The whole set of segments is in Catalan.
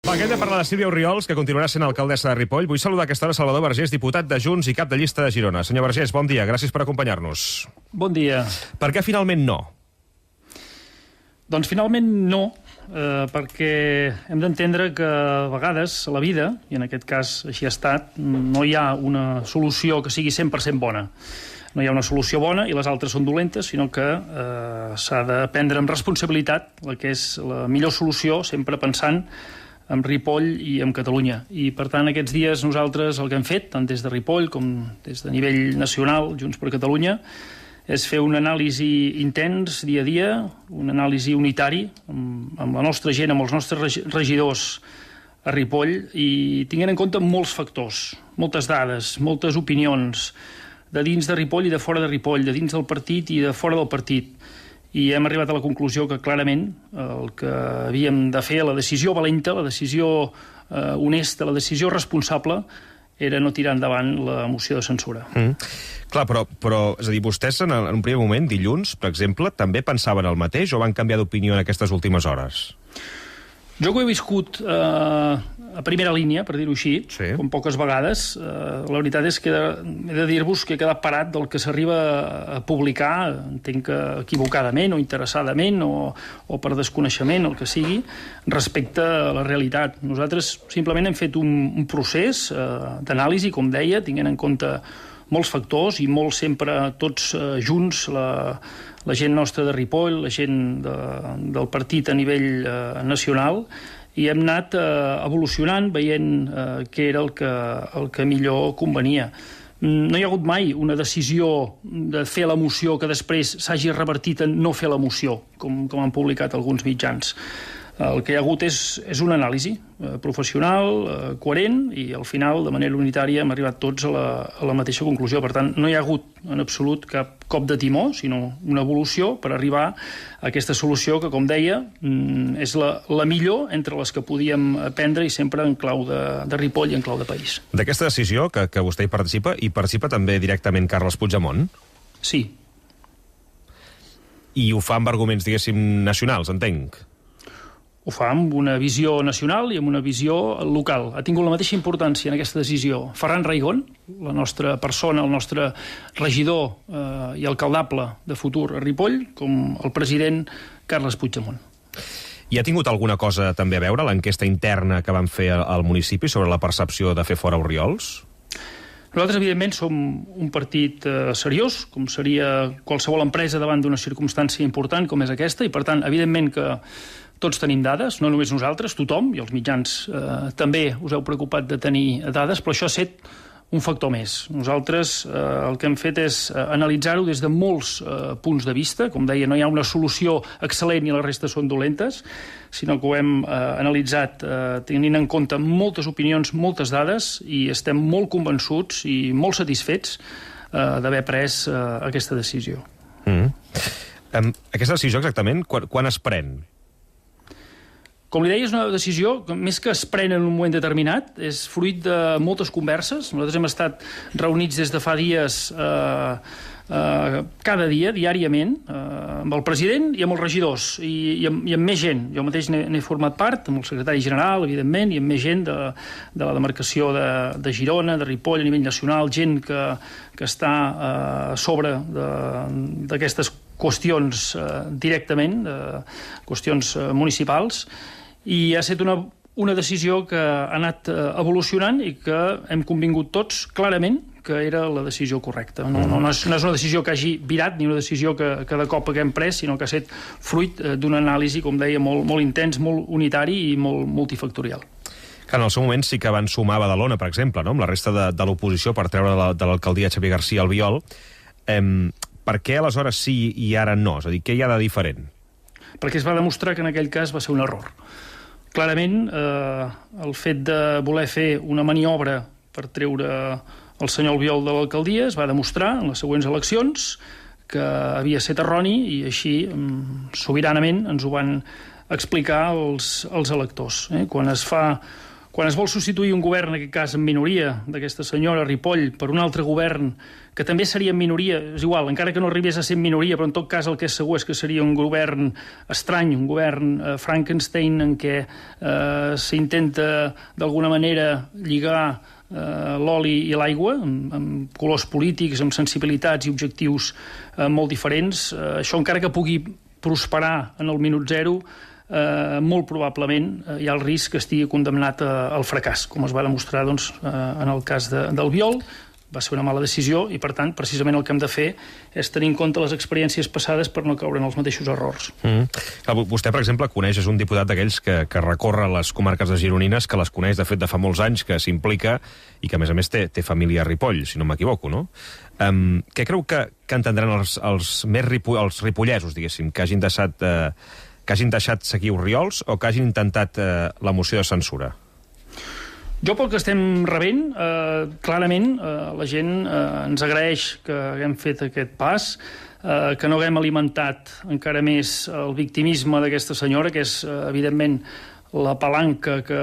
Va, que hem de parlar de Sílvia Orriols, que continuarà sent alcaldessa de Ripoll. Vull saludar a aquesta hora Salvador Vergés, diputat de Junts i cap de llista de Girona. Senyor Vergés, bon dia, gràcies per acompanyar-nos. Bon dia. Per què finalment no? Doncs finalment no, perquè hem d'entendre que a vegades a la vida, i en aquest cas així ha estat, no hi ha una solució que sigui 100% bona. No hi ha una solució bona i les altres són dolentes, sinó que s'ha de prendre amb responsabilitat la que és la millor solució, sempre pensant en Ripoll i en Catalunya. I, per tant, aquests dies nosaltres el que hem fet, tant des de Ripoll com des de nivell nacional, Junts per Catalunya, és fer un anàlisi intens, dia a dia, un anàlisi unitari, amb la nostra gent, amb els nostres regidors a Ripoll, i tinguent en compte molts factors, moltes dades, moltes opinions, de dins de Ripoll i de fora de Ripoll, de dins del partit i de fora del partit. I hem arribat a la conclusió que clarament el que havíem de fer, la decisió valenta, la decisió honesta, la decisió responsable, era no tirar endavant la moció de censura. Clar, però, és a dir, vostès en un primer moment, dilluns, per exemple, també pensaven el mateix o van canviar d'opinió en aquestes últimes hores? Jo que ho he viscut a primera línia, per dir-ho així, sí, com poques vegades, la veritat és que he de dir-vos que he quedat parat del que s'arriba a publicar, entenc que equivocadament o interessadament o per desconeixement, el que sigui, respecte a la realitat. Nosaltres simplement hem fet un procés d'anàlisi, com deia, tinguent en compte molts factors i molt sempre tots junts, la gent nostra de Ripoll, la gent del partit a nivell nacional, i hem anat evolucionant, veient què era el que millor convenia. No hi ha hagut mai una decisió de fer la moció que després s'hagi revertit en no fer la moció, com han publicat alguns mitjans. El que hi ha hagut és una anàlisi professional, coherent, i al final, de manera unitària, hem arribat tots a la mateixa conclusió. Per tant, no hi ha hagut en absolut cap cop de timó, sinó una evolució per arribar a aquesta solució que, com deia, és la millor entre les que podíem prendre i sempre en clau de Ripoll i en clau de país. D'aquesta decisió, que vostè hi participa també directament Carles Puigdemont? Sí. I ho fa amb arguments, diguéssim, nacionals, entenc? Ho fa amb una visió nacional i amb una visió local. Ha tingut la mateixa importància en aquesta decisió Ferran Raigón, la nostra persona, el nostre regidor i alcaldable de futur a Ripoll, com el president Carles Puigdemont. I ha tingut alguna cosa també a veure l'enquesta interna que van fer al municipi sobre la percepció de fer fora Orriols? Nosaltres, evidentment, som un partit seriós, com seria qualsevol empresa davant d'una circumstància important com és aquesta, i per tant, evidentment que tots tenim dades, no només nosaltres, tothom, i els mitjans també us heu preocupat de tenir dades, però això ha estat un factor més. Nosaltres el que hem fet és analitzar-ho des de molts punts de vista. Com deia, no hi ha una solució excel·lent i la resta són dolentes, sinó que ho hem analitzat tenint en compte moltes opinions, moltes dades, i estem molt convençuts i molt satisfets d'haver pres aquesta decisió. Aquesta decisió exactament quan es pren? Com li deia, és una decisió que, més que es pren en un moment determinat, és fruit de moltes converses. Nosaltres hem estat reunits des de fa dies, cada dia, diàriament, amb el president i amb els regidors, i amb més gent. Jo mateix n'he format part, amb el secretari general, evidentment, i amb més gent de la demarcació de Girona, de Ripoll, a nivell nacional, gent que està a sobre d'aquestes qüestions directament, qüestions municipals, i ha estat una decisió que ha anat evolucionant i que hem convingut tots clarament que era la decisió correcta. No és una decisió que hagi virat ni una decisió que de cop haguem pres, sinó que ha estat fruit d'una anàlisi, com deia, molt intens, molt unitari i molt multifactorial. En el seu moment sí que van sumar Badalona, per exemple, no? Amb la resta de l'oposició per treure de l'alcaldia Xavier García Albiol. Per què aleshores sí i ara no? És a dir, què hi ha de diferent? Perquè es va demostrar que en aquell cas va ser un error. Clarament, el fet de voler fer una maniobra per treure el senyor Albiol de l'alcaldia es va demostrar en les següents eleccions que havia estat erroni, i així, sobiranament, ens ho van explicar els electors. Quan es fa quan es vol substituir un govern, en aquest cas en minoria, d'aquesta senyora Ripoll, per un altre govern que també seria en minoria, és igual, encara que no arribés a ser en minoria, però en tot cas el que és segur és que seria un govern estrany, un govern Frankenstein, en què s'intenta d'alguna manera lligar l'oli i l'aigua, amb colors polítics, amb sensibilitats i objectius molt diferents. Això, encara que pugui prosperar en el minut zero, molt probablement hi ha el risc que estigui condemnat al fracàs, com es va demostrar en el cas d'Albiol. Va ser una mala decisió i, per tant, precisament el que hem de fer és tenir en compte les experiències passades per no caure en els mateixos errors. Vostè, per exemple, coneix, és un diputat d'aquells que recorre les comarques de gironines, que les coneix, de fet, de fa molts anys, que s'implica i que, a més, té família a Ripoll, si no m'equivoco, no? Què creu que entendran els ripollesos, diguéssim, que hagin deixat seguir Orriols o que hagin intentat la moció de censura? Jo, pel que estem rebent, clarament la gent ens agraeix que haguem fet aquest pas, que no haguem alimentat encara més el victimisme d'aquesta senyora, que és, evidentment, la palanca que,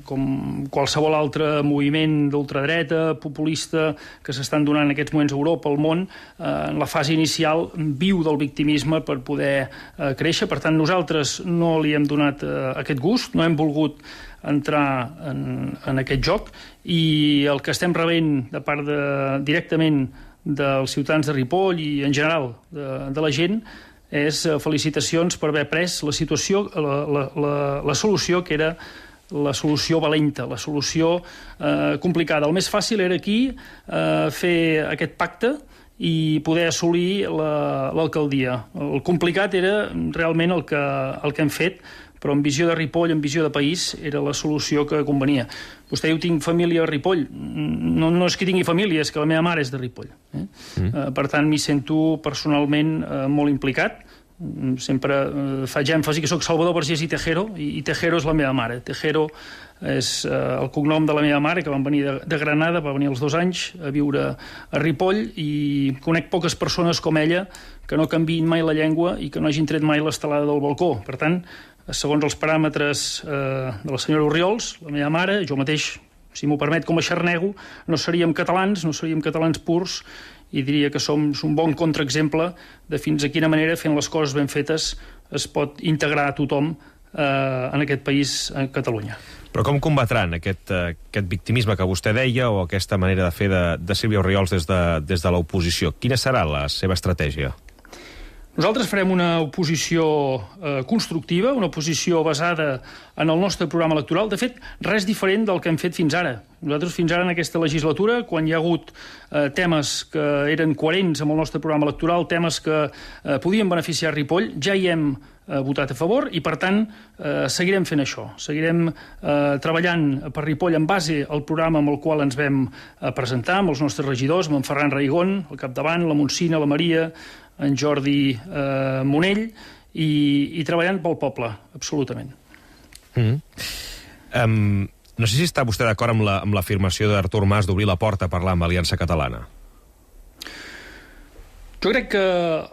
com qualsevol altre moviment d'ultradreta, populista, que s'estan donant en aquests moments a Europa, al món, en la fase inicial viu del victimisme per poder créixer. Per tant, nosaltres no li hem donat aquest gust, no hem volgut entrar en aquest joc, i el que estem rebent de part directament dels ciutadans de Ripoll i en general de la gent és felicitacions per haver pres la situació, la solució que era la solució valenta, la solució complicada. El més fàcil era aquí fer aquest pacte i poder assolir l'alcaldia. El complicat era realment el que hem fet, però en visió de Ripoll, en visió de país, era la solució que convenia. Vostè diu, tinc família a Ripoll. No és que tingui família, és que la meva mare és de Ripoll. Per tant, m'hi sento personalment molt implicat. Sempre faig èmfasi que soc Salvador Vergés i Tejero, i Tejero és la meva mare. Tejero és el cognom de la meva mare, que van venir de Granada, va venir als 2 anys a viure a Ripoll, i conec poques persones com ella que no canviïn mai la llengua i que no hagin tret mai l'estelada del balcó. Per tant, segons els paràmetres de la senyora Orriols, la meva mare, jo mateix, si m'ho permet, com a xarnego, no seríem catalans purs, i diria que som un bon contraexemple de fins a quina manera, fent les coses ben fetes, es pot integrar a tothom en aquest país, a Catalunya. Però com combatran aquest victimisme que vostè deia o aquesta manera de fer de Sílvia Orriols des de l'oposició? Quina serà la seva estratègia? Nosaltres farem una oposició constructiva, una oposició basada en el nostre programa electoral. De fet, res diferent del que hem fet fins ara. Nosaltres fins ara en aquesta legislatura, quan hi ha hagut temes que eren coherents amb el nostre programa electoral, temes que podien beneficiar Ripoll, ja hi hem votat a favor i, per tant, seguirem fent això. Seguirem treballant per Ripoll en base al programa amb el qual ens vam presentar, amb els nostres regidors, amb en Ferran Raigón al capdavant, la Montsina, la Maria, en Jordi Monell, i treballant pel poble, absolutament. No sé si està vostè d'acord amb l'afirmació d'Artur Mas d'obrir la porta a parlar amb Aliança Catalana. Jo crec que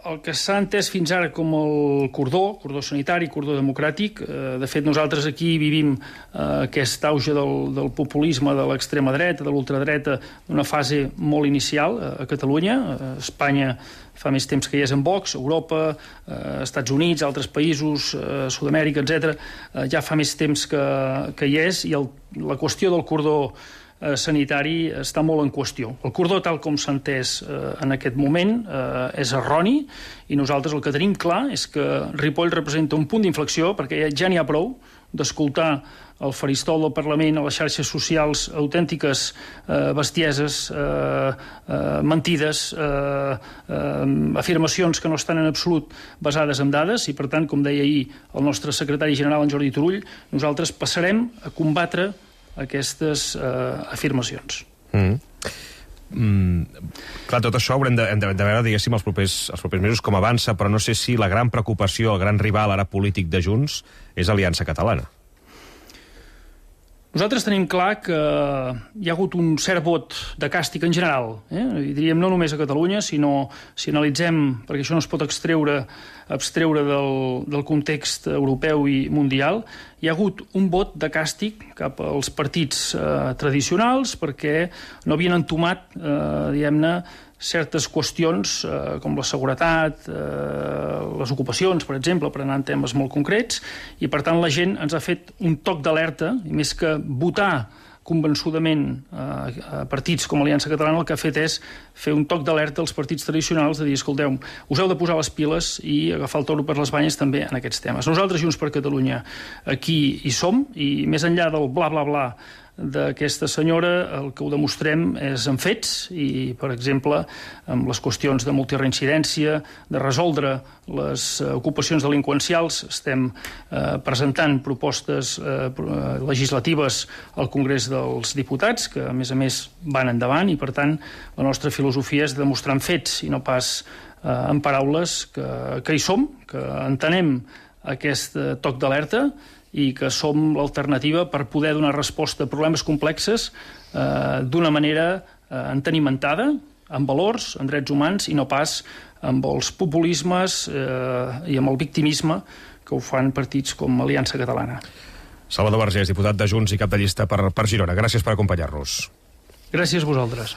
el que s'ha entès fins ara com el cordó sanitari, cordó democràtic, de fet nosaltres aquí vivim aquest auge del populisme de l'extrema dreta, de l'ultradreta, d'una fase molt inicial a Catalunya. Espanya fa més temps que hi és en Vox, Europa, Estats Units, altres països, Sud-amèrica, etc. Ja fa més temps que hi és, i la qüestió del cordó sanitari està molt en qüestió. El cordó, tal com s'ha entès en aquest moment, és erroni, i nosaltres el que tenim clar és que Ripoll representa un punt d'inflexió, perquè ja n'hi ha prou d'escoltar al faristol del Parlament, a les xarxes socials, autèntiques bestieses, mentides, afirmacions que no estan en absolut basades en dades, i per tant, com deia ahir el nostre secretari general, en Jordi Turull, nosaltres passarem a combatre aquestes afirmacions. Clar, tot això hem de veure, diguéssim, els propers mesos com avança, però no sé si la gran preocupació, el gran rival ara polític de Junts és Aliança Catalana. Nosaltres tenim clar que hi ha hagut un cert vot de càstig en general, i diríem no només a Catalunya, sinó si analitzem, perquè això no es pot abstreure del context europeu i mundial, hi ha hagut un vot de càstig cap als partits tradicionals perquè no havien entomat, diguem-ne, certes qüestions com la seguretat, les ocupacions, per exemple, per anar en temes molt concrets, i per tant la gent ens ha fet un toc d'alerta, i més que votar convençudament a partits com Aliança Catalana, el que ha fet és fer un toc d'alerta als partits tradicionals de dir, escolteu, us heu de posar les piles i agafar el toro per les banyes també en aquests temes. Nosaltres, Junts per Catalunya, aquí hi som, i més enllà del bla bla bla d'aquesta senyora, el que ho demostrem és en fets, i per exemple amb les qüestions de multireincidència, de resoldre les ocupacions delinqüencials, estem presentant propostes legislatives al Congrés dels Diputats, que a més van endavant, i per tant la nostra filosofia és demostrar en fets i no pas en paraules que hi som, que entenem aquest toc d'alerta i que som l'alternativa per poder donar resposta a problemes complexes d'una manera entenimentada, amb valors, en drets humans, i no pas amb els populismes i amb el victimisme que ho fan partits com Aliança Catalana. Salvador Vergés, diputat de Junts i cap de llista per Girona. Gràcies per acompanyar-nos. Gràcies a vosaltres.